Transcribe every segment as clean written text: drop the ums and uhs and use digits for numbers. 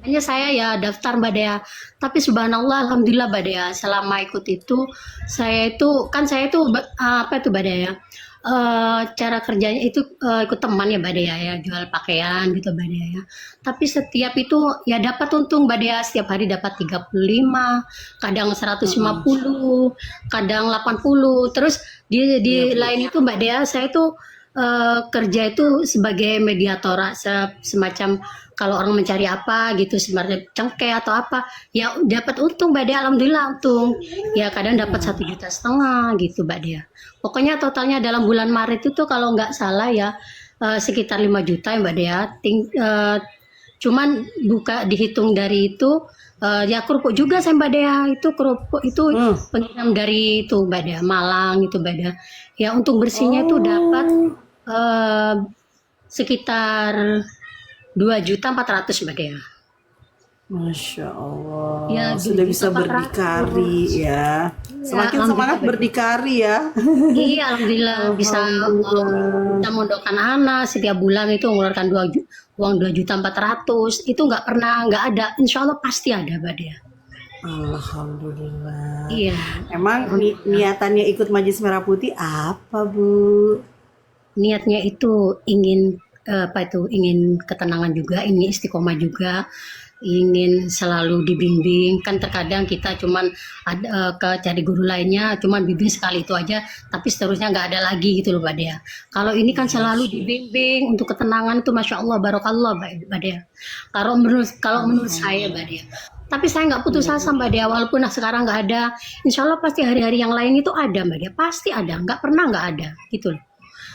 Makanya saya ya daftar Mbak Dea. Tapi subhanallah, alhamdulillah Mbak Dea, selama ikut itu, apa itu Mbak Dea ya? Cara kerjanya itu ikut teman ya Mbak Dea ya, jual pakaian gitu Mbak Dea ya. Tapi setiap itu ya dapat untung Mbak Dea, setiap hari dapat 35, kadang Mm-mm. 150, kadang 80. Terus Iya di Bu. lain itu Mbak Dea, saya itu kerja itu sebagai mediator, semacam kalau orang mencari apa gitu, sebenarnya cengkeh atau apa, ya dapat untung Mbak Dea, alhamdulillah untung. Ya kadang dapat Mm. 1,5 juta gitu Mbak Dea. Pokoknya totalnya dalam bulan Maret itu kalau nggak salah ya sekitar 5 juta ya Mbak Dea. Cuman buka dihitung dari itu ya kerupuk juga saya Mbak Dea, itu kerupuk itu Mm. pengirim dari itu Mbak Dea, Malang itu Mbak Dea. Ya untung bersihnya itu dapat Oh, eh, sekitar 2,4 juta Mbak Dea. Masya Ya Allah, dua sudah juta bisa empat ratus berdikari ya. Ya Semakin alhamdulillah semangat Mbak Dea. berdikari ya. Iya, alhamdulillah Alhamdulillah. bisa mondokan anak setiap bulan itu mengeluarkan uang 2,4 juta, itu nggak ada. Insya Allah pasti ada, Mbak Dea. Alhamdulillah. Iya, Emang alhamdulillah. niatannya ikut Majelis Merah Putih apa, Bu? Niatnya itu ingin apa itu ingin ketenangan juga, ingin istiqomah juga, ingin selalu dibimbing. Kan terkadang kita cuman ke cari guru lainnya, cuman bimbing sekali itu aja, tapi seterusnya nggak ada lagi gitu loh, Mbak Dea. Kalau ini kan Iya selalu sih. dibimbing untuk ketenangan itu, masya Allah, barokallah, Mbak Dea. Kalau menurut saya, Mbak Alhamdulillah. Dea. Tapi saya nggak putus Iya, asa Bu. Mbak Dea, walaupun sekarang nggak ada. Insya Allah pasti hari-hari yang lain itu ada Mbak Dea, pasti ada, nggak pernah nggak ada gitu loh.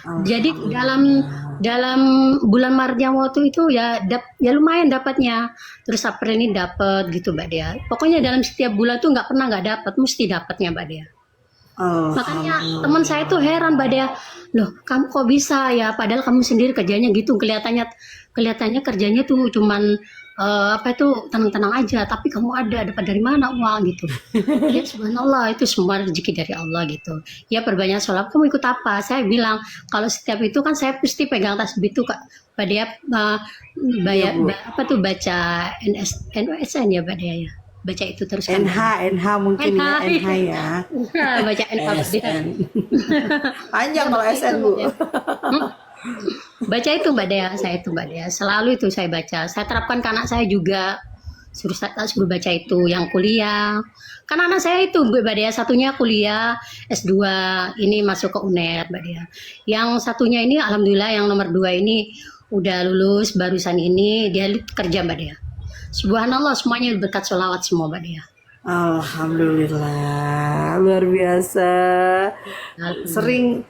Jadi dalam Alhamdulillah. dalam bulan Maret yang waktu itu ya ya lumayan dapatnya. Terus April ini dapat gitu Mbak Dea. Pokoknya dalam setiap bulan tuh nggak pernah nggak dapat, mesti dapatnya Mbak Dea. Makanya teman saya tuh Alhamdulillah. heran Mbak Dea, loh kamu kok bisa ya? Padahal kamu sendiri kerjanya gitu, kelihatannya kelihatannya kerjanya tuh cuman apa itu tenang-tenang aja, tapi kamu ada dapat dari mana uang gitu? Ya subhanallah, itu semua rezeki dari Allah gitu. Ya perbanyak sholat, kamu ikut apa? Saya bilang kalau setiap itu kan saya pasti pegang tasbih itu Kak. Mbak Dea Iya, Bu. apa tuh baca NOSN ya Mbak Dea ya. Baca itu terus kan NH, Mbak Dea. NH mungkin NH, ya, NH ya. baca NH Mbak Dea. SN. Panjang Ya kalau baca itu SN, Mbak Bu. Dea. Hmm, Baca itu Mbak Dea, saya itu Mbak Dea. Selalu itu saya baca. Saya terapkan ke anak saya juga. Suruh baca itu yang kuliah. Kan anak saya itu Mbak Dea, satunya kuliah S2, ini masuk ke UNER Mbak Dea. Yang satunya ini alhamdulillah yang nomor 2 ini udah lulus barusan ini, dia kerja Mbak Dea. Subhanallah, semuanya berkat sholawat semua Mbak Dea. Alhamdulillah, luar biasa. Sering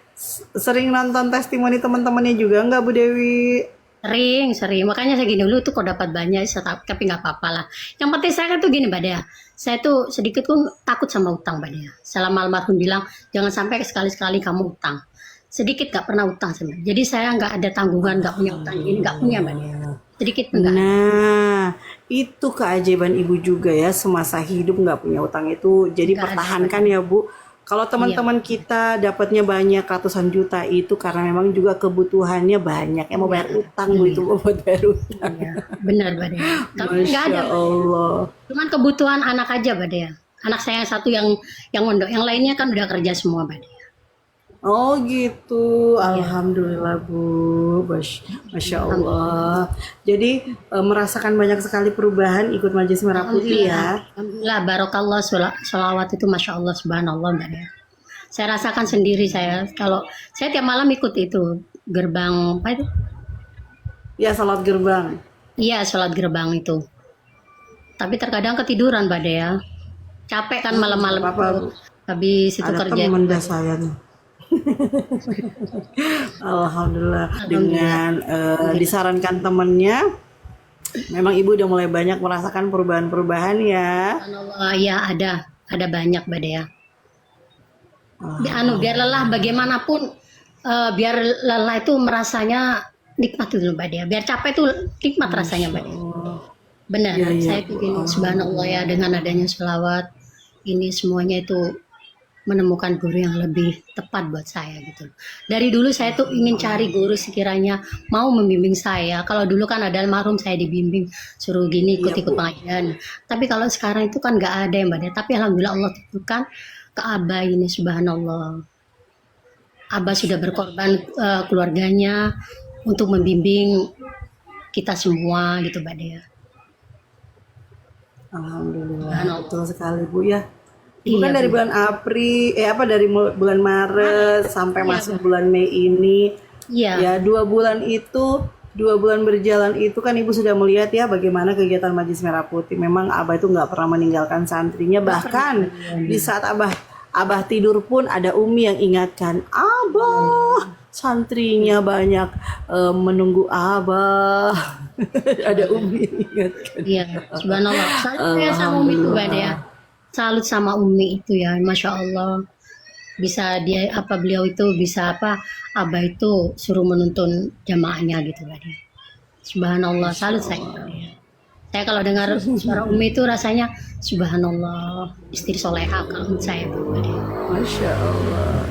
sering nonton testimoni teman-temannya juga nggak, Bu Dewi? Sering, sering. Makanya saya gini dulu tuh kok dapat banyak, tapi nggak apa-apa lah. Yang penting saya kan tuh gini Mbak Dea. Saya tuh sedikit pun takut sama utang Mbak Dea. Selama almarhum bilang, jangan sampai sekali-sekali kamu utang. Sedikit nggak pernah utang sebenarnya. Jadi saya nggak ada tanggungan, nggak punya utang ini, nggak punya Mbak Dea. Alhamdulillah. Sedikit pun nggak ada. Nah, itu keajaiban ibu juga ya, semasa hidup nggak punya utang itu. Jadi Nggak ada Mbak pertahankan Dea. ya, Bu. Kalau Iya, teman-teman kita dapatnya banyak ratusan juta itu karena memang juga kebutuhannya banyak. Ya mau iya, bayar utang, Bu, itu iya, buat bayar utang. iya. Benar Mbak Dea. Kalau ini nggak ada Masya Mbak Dea. Allah. Cuman kebutuhan anak aja Mbak Dea. Anak saya yang satu yang mondok, yang lainnya kan udah kerja semua Mbak Dea. Oh gitu, Iya, alhamdulillah Bu, Masya alhamdulillah. Allah. Jadi merasakan banyak sekali perubahan ikut Majelis Merah Putih Alhamdulillah, ya. alhamdulillah, barokallah, sholawat itu masya Allah, subhanallah Mbak ya. Saya rasakan sendiri saya kalau saya tiap malam ikut itu gerbang apa itu? Ya salat gerbang. Iya, sholat gerbang itu. Tapi terkadang ketiduran Mbak Dea. Capek kan Gak malam-malam apa-apa itu. Bu. Habis itu Ada kerja temen juga. dah saya nih. Alhamdulillah Alhamdulillah. dengan Alhamdulillah. disarankan temennya, memang Ibu udah mulai banyak merasakan perubahan-perubahan ya. Subhanallah, ya ada banyak Mbak Dea. Biar Alhamdulillah. lelah bagaimanapun, biar lelah itu merasanya nikmat itu Mbak Dea. Biar capek itu nikmat rasanya Masya Mbak Dea. Allah. Benar, Ya ya saya Bu, bikin subhanallah ya Alhamdulillah. dengan adanya sholawat ini semuanya itu menemukan guru yang lebih tepat buat saya gitu. Dari dulu saya tuh ingin cari guru sekiranya mau membimbing saya. Kalau dulu kan ada almarhum saya dibimbing, suruh gini Iya, ikut-ikut Bu. pengajian. Tapi kalau sekarang itu kan nggak ada ya Mbak Dea. Tapi alhamdulillah Allah titipkan ke Abah ini, subhanallah. Abah sudah berkorban keluarganya untuk membimbing kita semua gitu Mbak Dea. Alhamdulillah, Subhanallah. betul sekali Bu ya. Ibu Iya kan dari Bu. bulan April, dari bulan Maret sampai Iya masuk Bu. bulan Mei ini, Iya. ya 2 bulan itu, 2 bulan berjalan itu kan Ibu sudah melihat ya bagaimana kegiatan Majelis Merah Putih. Memang Abah itu nggak pernah meninggalkan santrinya, bahkan di saat Abah tidur pun ada Umi yang ingatkan, Abah, santrinya banyak menunggu Abah. Ada Umi yang ingatkan. Iya, subhanallah. Salut saya sama Umi itu Mbak Dea. Salut sama Umi itu ya, masya Allah. Bisa dia beliau itu bisa Abah itu suruh menuntun jamaahnya gitu Mbak Dea. Subhanallah, salut saya Mbak Dea. Saya kalau dengar suara Umi itu rasanya subhanallah, istri soleha kalau menurut saya Mbak Dea. Masya Allah.